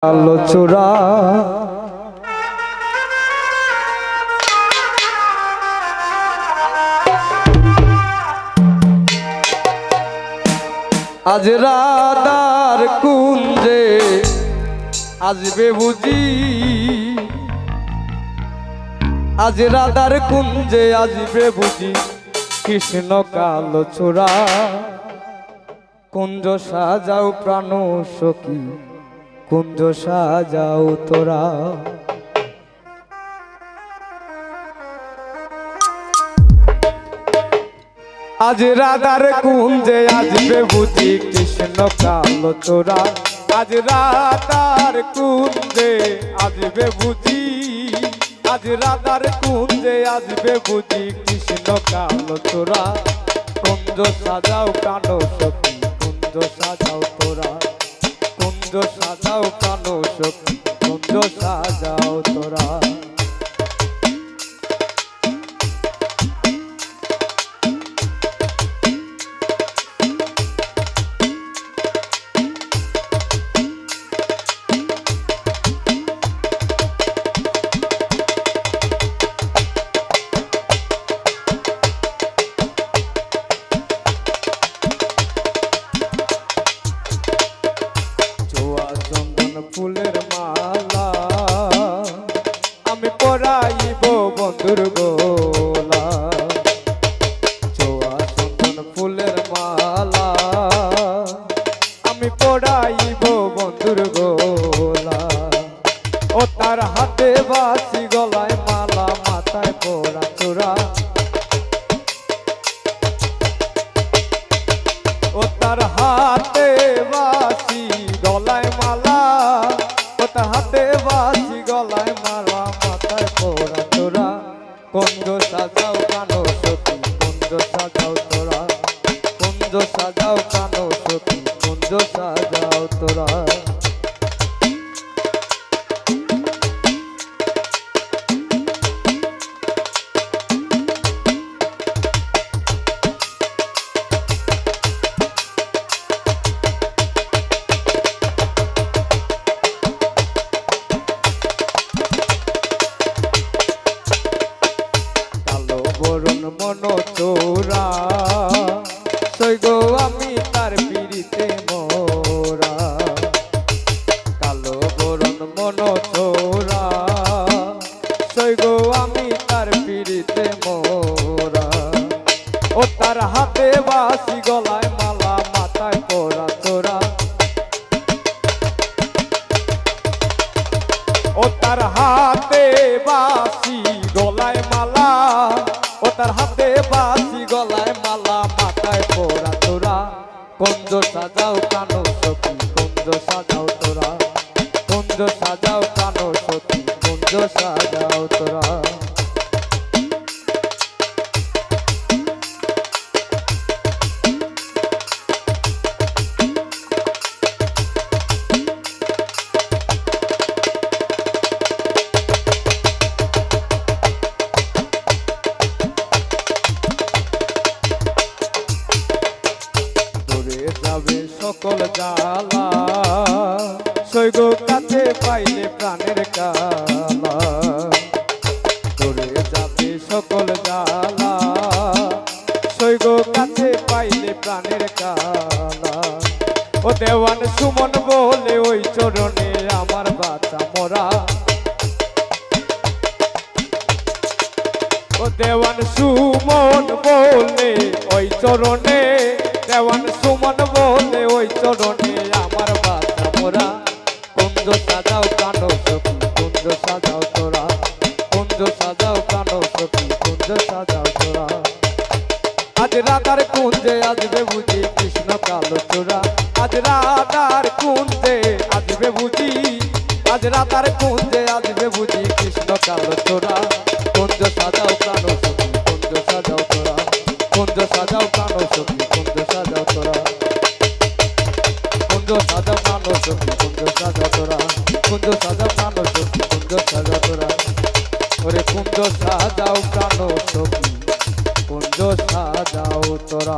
কালো চূড়া আজ রাধার কুঞ্জে আসবে বুঝি, আজ রাধার কুঞ্জে আসবে বুঝি কৃষ্ণ কালো চূড়া। কুঞ্জ সাজাও প্রাণ সখী, কুঞ্জ সাজাও তোরা। আজ রাধার কুঞ্জে আসবে বুঝি কৃষ্ণ কালো চূড়া। আজ রাধার কুঞ্জে আসবে বুঝি, আজ রাধার কুঞ্জে আসবে বুঝি কৃষ্ণ কালো চূড়া। কুঞ্জ সাজাও প্রাণ সখী, কুঞ্জ সাজাও তোরা। কুঞ্জ সাজাও প্রাণ সখী, কুঞ্জ সাজাও তোরা। ফুলের মালা আমি পরাইব বন্ধুর গোলা। ছোয়া চন্দন ফুলের মালা আমি পরাইব বন্ধুর গোলা। ও তার হাতে বাঁশি গলায় মালা, মাথায় পরা চূড়া। ও তার হাতে বাঁশি গলায় মালা, ও তার হাতে বাঁশি গলায় মালা, মাথায় পরা তোরা। কুঞ্জ সাজাও প্রাণ সখী, কুঞ্জ সাজাও তোরা। কুঞ্জ সাজাও প্রাণ সখী, কুঞ্জ সাজাও তোরা। বরুণ মন চোরা সৈগ আমি তার পিড়িতে মোরা। কালো বরুণ মন চোরা সৈগ আমি তার পিড়িতে মোরা। ও তার হাতে বাঁশি গলায় মালা, মাথায় পরা চোরা। ও তার হাতে বাঁশি গলায় মালা, ও তার হাতে বাঁশি গলায় মালা, মাথায় পরা তোরা। কুঞ্জ সাজাও প্রাণ সখী, কুঞ্জ সাজাও তোরা। কুঞ্জ সাজাও প্রাণ সখী, কুঞ্জ সাজাও তোরা। যাবে সকল জ্বালা, সৈগ কাছে পাইলে প্রাণের কালা। তোরে যাবে সকল জ্বালা, সৈগ কাছে পাইলে প্রাণের কালা। ও দেওয়ান সুমন বলে ওই চরণে আমার বাঁচা মোরা। ও দেওয়ান সুমন বলে ওই চরণে, দেওয়ান সুমন বলে ওই চরণে আমার বাচ্চা মোরা। কুঞ্জ সাজাও প্রাণ সখী, কুঞ্জ সাজাও তোরা। কুঞ্জ সাজাও প্রাণ সখী, কুঞ্জ সাজাও তোরা। আজ রাধার কুঞ্জে আসবে বুঝি কৃষ্ণ কালো চূড়া। আজ রাধার কুঞ্জে আসবে বুঝি, আজ রাধার কুঞ্জে আসবে বুঝি কৃষ্ণ কালো চূড়া। কুঞ্জ সাজাও প্রাণ সখী, কুঞ্জ সাজাও তোরা। কুঞ্জ সাজাও প্রাণ সখী, কুঞ্জ সাজাও তোরা। কুঞ্জ সাজাও প্রাণ সখী, কুঞ্জ সাজাও তোরা। কুঞ্জ সাজাও প্রাণ সখী, কুঞ্জ সাজাও তোরা। ওরে কুঞ্জ সাজাও প্রাণ সখী, কুঞ্জ সাজাও তোরা।